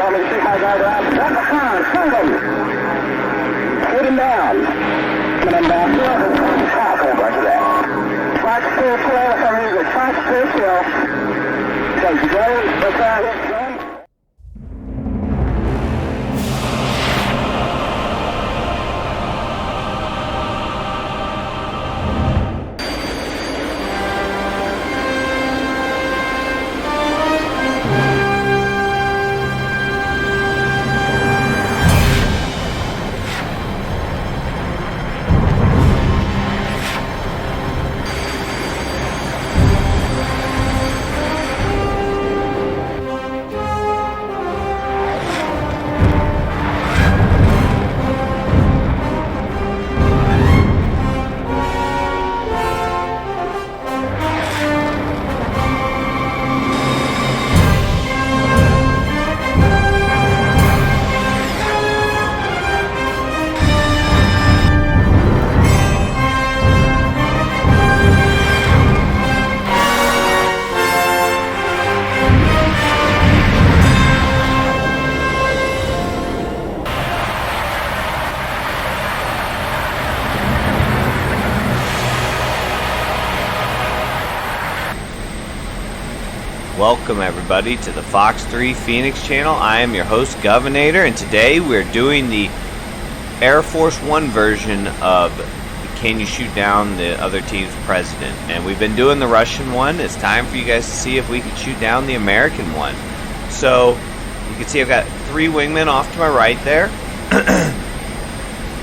You want me to shoot my guy down? That's a fine. Shoot him. Shoot him down. Shoot him down. Roger that. Fox 212 from music. Fox 212. Okay, you go. What's that? Welcome everybody to the Fox 3 Phoenix channel. I am your host, Governator, and today we're doing the Air Force One version of Can You Shoot Down the Other Team's President? And we've been doing the Russian one. It's time for you guys to see if we can shoot down the American one. So, you can see I've got 3 wingmen off to my right there.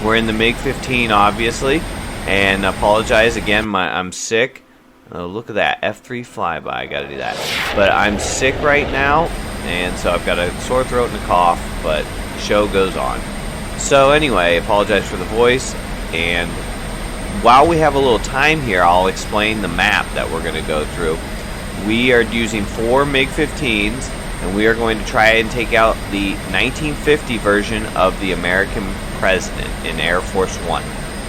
We're in the MiG-15, obviously, and apologize again, I'm sick. Oh, look at that, F3 flyby, I gotta do that. But I'm sick right now, and so I've got a sore throat and a cough, but the show goes on. So anyway, apologize for the voice, and while we have a little time here, I'll explain the map that we're gonna go through. We are using 4 MiG-15s, and we are going to try and take out the 1950 version of the American president in Air Force One.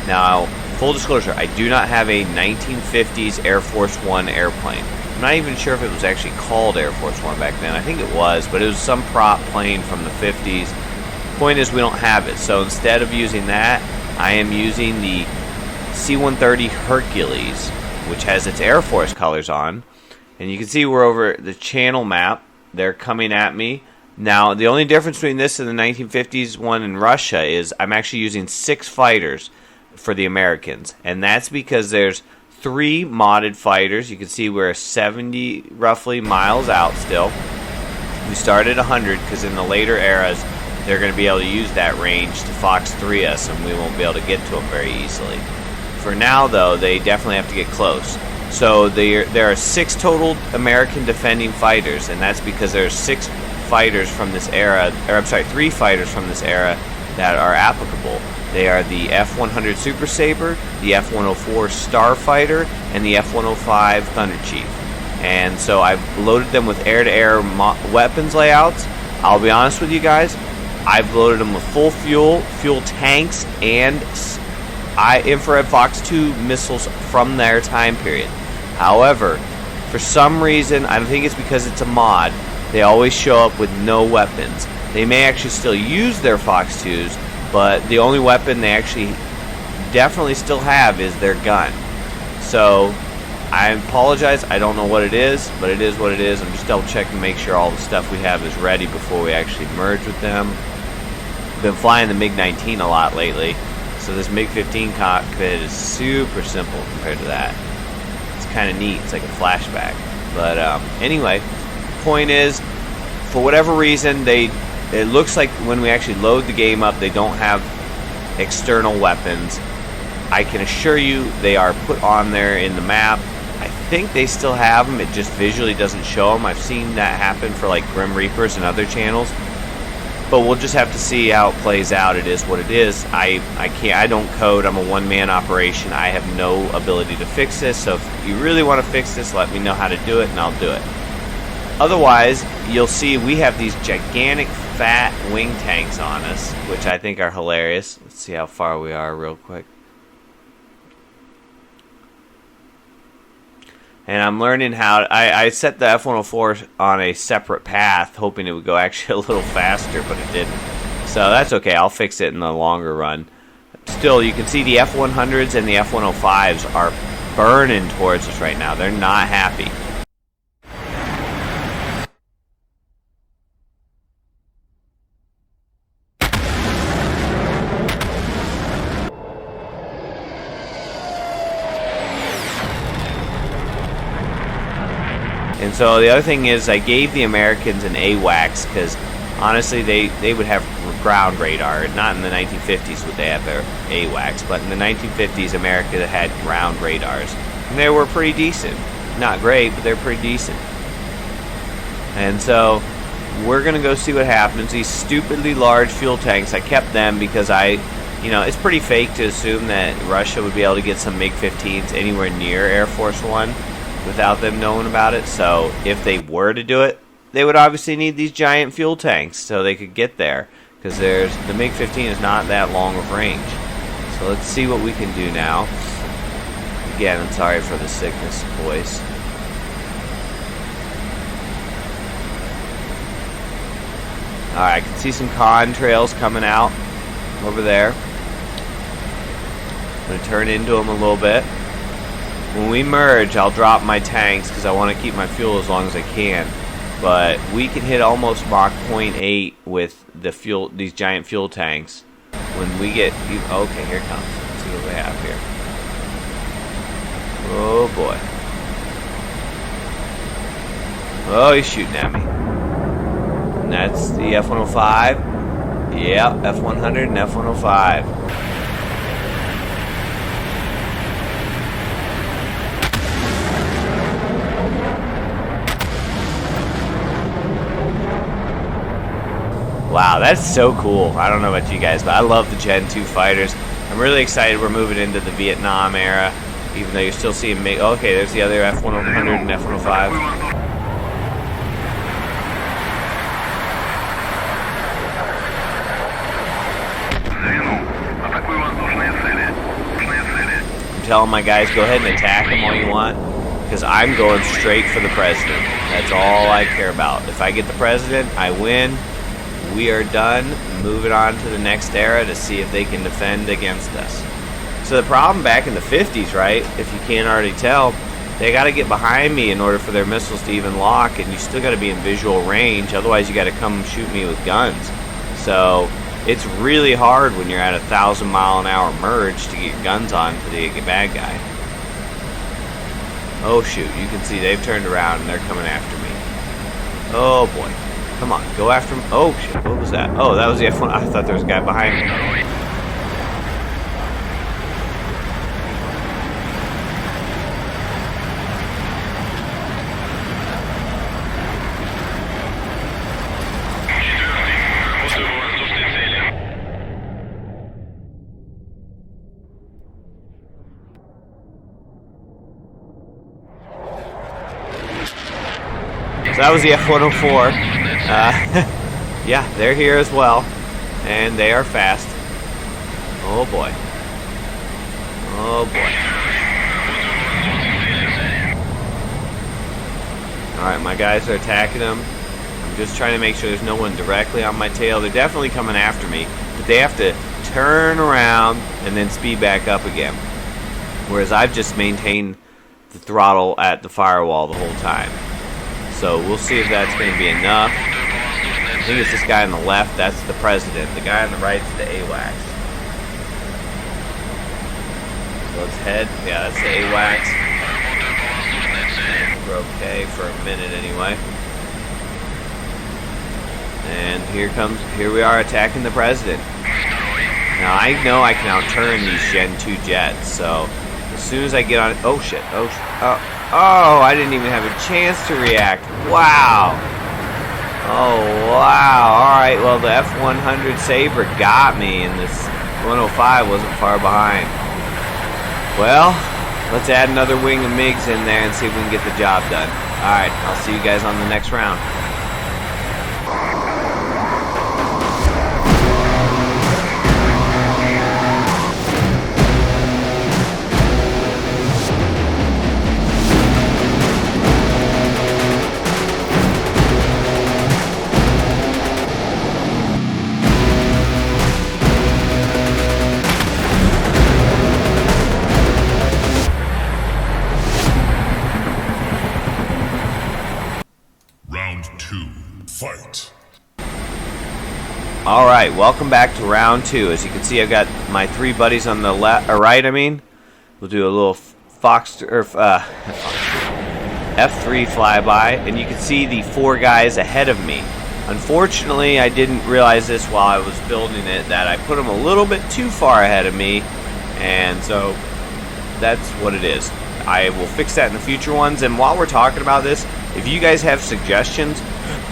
Now, full disclosure, I do not have a 1950s Air Force One airplane. I'm not even sure if it was actually called Air Force One back then. I think it was, but it was some prop plane from the 50s. Point is, we don't have it. So instead of using that, I am using the C-130 Hercules, which has its Air Force colors on. And you can see we're over the channel map. They're coming at me. Now, the only difference between this and the 1950s one in Russia is I'm actually using 6 fighters for the Americans, and that's because there's 3 modded fighters. You can see we're 70 roughly miles out still. We started 100 because in the later eras they're going to be able to use that range to Fox 3 us, and we won't be able to get to them very easily. For now though, they definitely have to get close. So there are 6 total American defending fighters, and that's because there are 6 fighters from this era, or I'm sorry, 3 fighters from this era that are applicable. They are the F-100 Super Sabre, the F-104 Starfighter, and the F-105 Thunder Chief. And so I've loaded them with air-to-air weapons layouts. I'll be honest with you guys, I've loaded them with full fuel tanks, and infrared Fox 2 missiles from their time period. However, for some reason, I think it's because it's a mod, they always show up with no weapons. They may actually still use their Fox 2s, but the only weapon they actually definitely still have is their gun. So I apologize, I don't know what it is, but it is what it is. I'm just double checking to make sure all the stuff we have is ready before we actually merge with them. Been flying the MiG-19 a lot lately, so this MiG-15 cockpit is super simple compared to that. It's kind of neat, it's like a flashback. But anyway, point is, for whatever reason, it looks like when we actually load the game up, they don't have external weapons. I can assure you they are put on there in the map. I think they still have them, it just visually doesn't show them. I've seen that happen for like Grim Reapers and other channels. But we'll just have to see how it plays out. It is what it is. I don't code, I'm a one-man operation. I have no ability to fix this, so if you really want to fix this, let me know how to do it and I'll do it. Otherwise, you'll see we have these gigantic fat wing tanks on us, which I think are hilarious. Let's see how far we are real quick. And I'm learning how I set the F-104 on a separate path, hoping it would go actually a little faster, but it didn't. So that's okay. I'll fix it in the longer run. Still, you can see the F-100s and the F-105s are burning towards us right now. They're not happy. And so the other thing is I gave the Americans an AWACS because honestly they would have ground radar. Not in the 1950s would they have their AWACS, but in the 1950s America had ground radars. And they were pretty decent. Not great, but they're pretty decent. And so we're going to go see what happens. These stupidly large fuel tanks, I kept them because it's pretty fake to assume that Russia would be able to get some MiG-15s anywhere near Air Force One without them knowing about it. So if they were to do it, they would obviously need these giant fuel tanks so they could get there, because the MiG-15 is not that long of range. So let's see what we can do now. Again, I'm sorry for the sickness voice. Alright, I can see some contrails coming out over there. I'm going to turn into them a little bit. When we merge, I'll drop my tanks because I want to keep my fuel as long as I can. But we can hit almost Mach 0.8 with these giant fuel tanks. When we get... Okay, here it comes. Let's see what we have here. Oh, boy. Oh, he's shooting at me. And that's the F-105. Yeah, F-100 and F-105. Wow, that's so cool. I don't know about you guys, but I love the Gen 2 fighters. I'm really excited we're moving into the Vietnam era, even though you're still seeing MiG. Okay, there's the other F-100 and F-105. I'm telling my guys, go ahead and attack them all you want, because I'm going straight for the president. That's all I care about. If I get the president, I win. We are done. Moving on to the next era to see if they can defend against us. So the problem back in the 50s, right, if you can't already tell, they got to get behind me in order for their missiles to even lock, and you still got to be in visual range. Otherwise, you got to come shoot me with guns. So it's really hard when you're at 1,000-mile-an-hour merge to get guns on to the bad guy. Oh shoot, you can see they've turned around and they're coming after me. Oh boy. Come on, go after him. Oh shit, what was that? Oh, that was the F1. I thought there was a guy behind me. So that was the F-104. Yeah, they're here as well, and they are fast. Oh boy. Oh boy. Alright, my guys are attacking them. I'm just trying to make sure there's no one directly on my tail. They're definitely coming after me, but they have to turn around and then speed back up again. Whereas I've just maintained the throttle at the firewall the whole time. So we'll see if that's going to be enough. I think it's this guy on the left, that's the president. The guy on the right is the AWACS. So let's head. Yeah, that's the AWACS. We're okay for a minute anyway. And here we are attacking the president. Now I know I can outturn these Gen 2 jets, so as soon as I get on it, oh shit, oh, I didn't even have a chance to react. Wow. Oh, wow. Alright, well, the F-100 Sabre got me, and this 105 wasn't far behind. Well, let's add another wing of MiGs in there and see if we can get the job done. Alright, I'll see you guys on the next round. Alright, welcome back to round 2. As you can see, I've got my 3 buddies on the left, or right, I mean. We'll do a little F3 flyby, and you can see the 4 guys ahead of me. Unfortunately, I didn't realize this while I was building it, that I put them a little bit too far ahead of me, and so that's what it is. I will fix that in the future ones, and while we're talking about this, if you guys have suggestions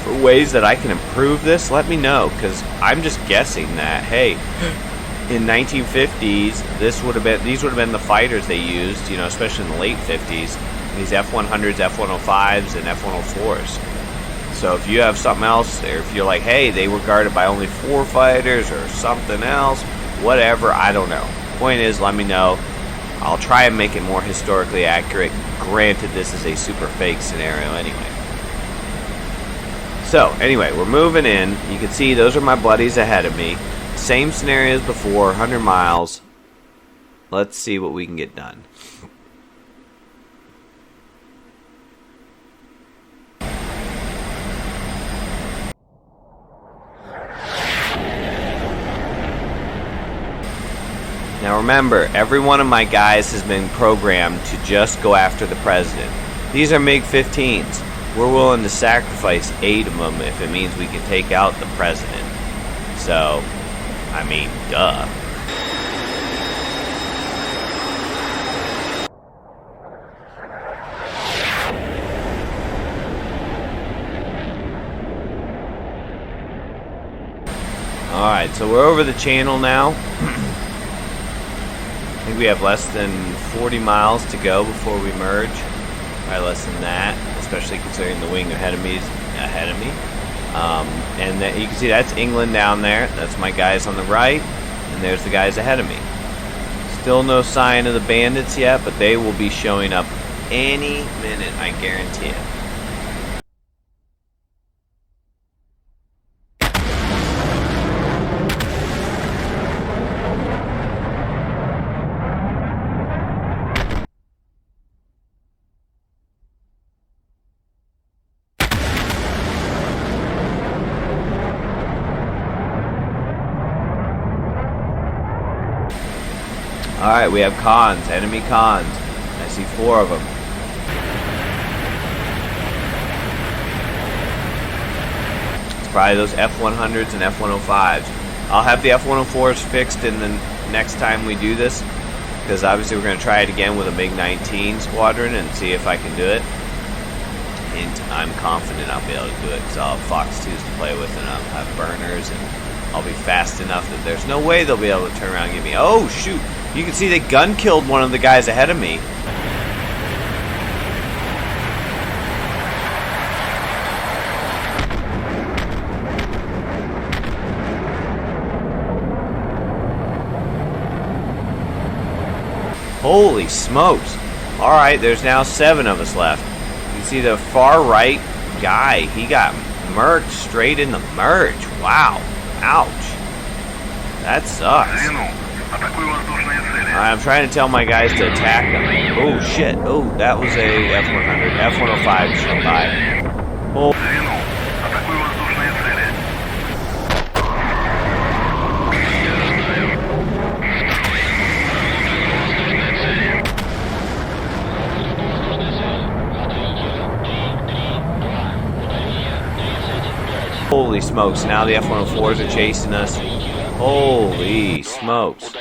for ways that I can improve this, let me know, because I'm just guessing that, hey, in 1950s, these would have been the fighters they used, you know, especially in the late 50s, these F-100s, F-105s, and F-104s. So if you have something else, or if you're like, hey, they were guarded by only 4 fighters, or something else, whatever, I don't know. Point is, let me know. I'll try and make it more historically accurate. Granted, this is a super fake scenario anyway. So, anyway, we're moving in. You can see those are my buddies ahead of me. Same scenario as before, 100 miles. Let's see what we can get done. Now remember, every one of my guys has been programmed to just go after the president. These are MiG-15s. We're willing to sacrifice 8 of them if it means we can take out the president. So, I mean, duh. Alright, so we're over the channel now. I think we have less than 40 miles to go before we merge. Probably less than that, especially considering the wing ahead of me. And that, you can see that's England down there. That's my guys on the right, and there's the guys ahead of me. Still no sign of the bandits yet, but they will be showing up any minute, I guarantee it. Alright, we have cons, enemy cons. I see 4 of them. It's probably those F-100s and F-105s. I'll have the F-104s fixed in the next time we do this, because obviously we're going to try it again with a MiG-19 squadron and see if I can do it. And I'm confident I'll be able to do it, because I'll have Fox 2s to play with, and I'll have burners, and I'll be fast enough that there's no way they'll be able to turn around and get me. Oh, shoot! You can see they gun killed one of the guys ahead of me. Holy smokes. Alright, there's now 7 of us left. You can see the far right guy, he got merged straight in the merge. Wow. Ouch. That sucks. I'm trying to tell my guys to attack them. Oh shit. Oh, that was a F-100. F-105 shot by. Oh. Holy smokes, now the F-104s are chasing us. Holy smokes.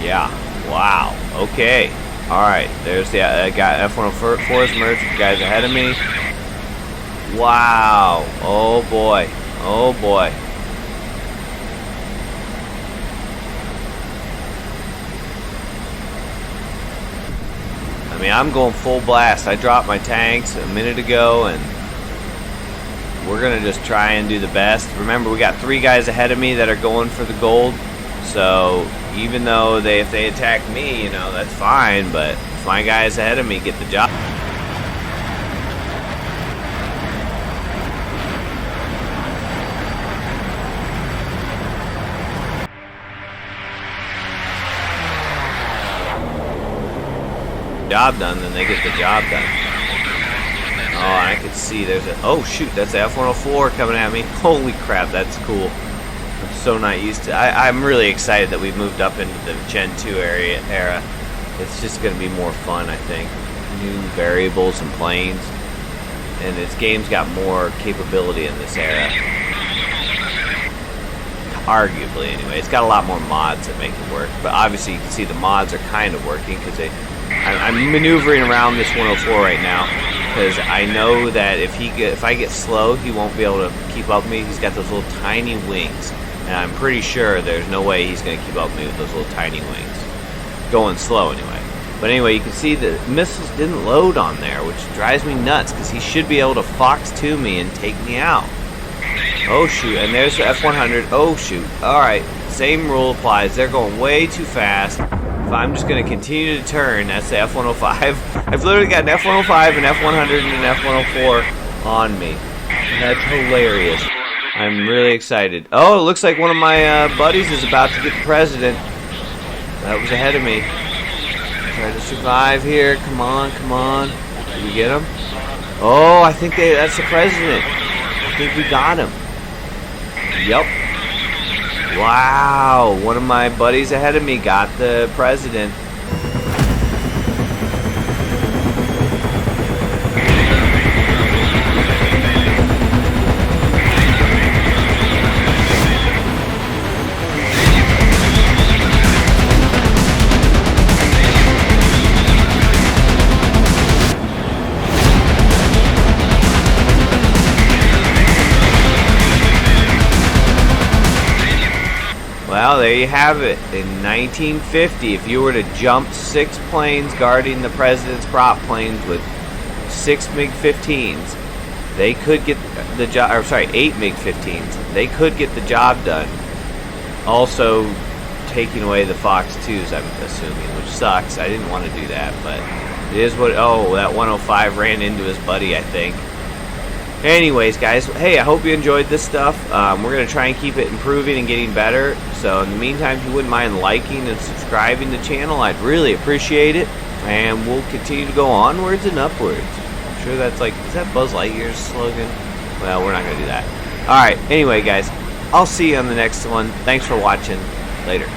Yeah, wow, okay. Alright, there's the got F-104s merged with the guys ahead of me. Wow, oh boy, oh boy. I mean, I'm going full blast. I dropped my tanks a minute ago, and we're going to just try and do the best. Remember, we got 3 guys ahead of me that are going for the gold. So, even though if they attack me, you know, that's fine. But if my guys ahead of me get the job. Job done, then they get the job done. Oh, I can could see there's a... Oh, shoot, that's the F-104 coming at me. Holy crap, that's cool. I'm so not used to... I'm really excited that we've moved up into the Gen 2 era. It's just going to be more fun, I think. New variables and planes. And this game's got more capability in this era. Arguably, anyway. It's got a lot more mods that make it work. But obviously, you can see the mods are kind of working because I'm maneuvering around this 104 right now because I know that if I get slow, he won't be able to keep up with me. He's got those little tiny wings, and I'm pretty sure there's no way he's going to keep up with me with those little tiny wings. Going slow, anyway. But anyway, you can see the missiles didn't load on there, which drives me nuts because he should be able to fox to me and take me out. Oh, shoot, and there's the F-100. Oh, shoot. Alright, same rule applies. They're going way too fast. If I'm just going to continue to turn, that's the F-105. I've literally got an F-105, an F-100, and an F-104 on me. And that's hilarious. I'm really excited. Oh, it looks like one of my buddies is about to get the president. That was ahead of me. Try to survive here. Come on, come on. Did we get him? Oh, I think that's the president. I think we got him. Yep. Wow, one of my buddies ahead of me got the president. Well, there you have it. In 1950, if you were to jump 6 planes guarding the president's prop planes with 6 MiG-15s, they could get the job, or sorry, 8 MiG-15s, they could get the job done. Also, taking away the Fox 2s, I'm assuming, which sucks. I didn't want to do that, but it is what, oh, that 105 ran into his buddy, I think. Anyways, guys, hey, I hope you enjoyed this stuff. We're going to try and keep it improving and getting better. So in the meantime, if you wouldn't mind liking and subscribing to the channel, I'd really appreciate it. And we'll continue to go onwards and upwards. I'm sure that's like, is that Buzz Lightyear's slogan? Well, we're not going to do that. Alright, anyway, guys, I'll see you on the next one. Thanks for watching. Later.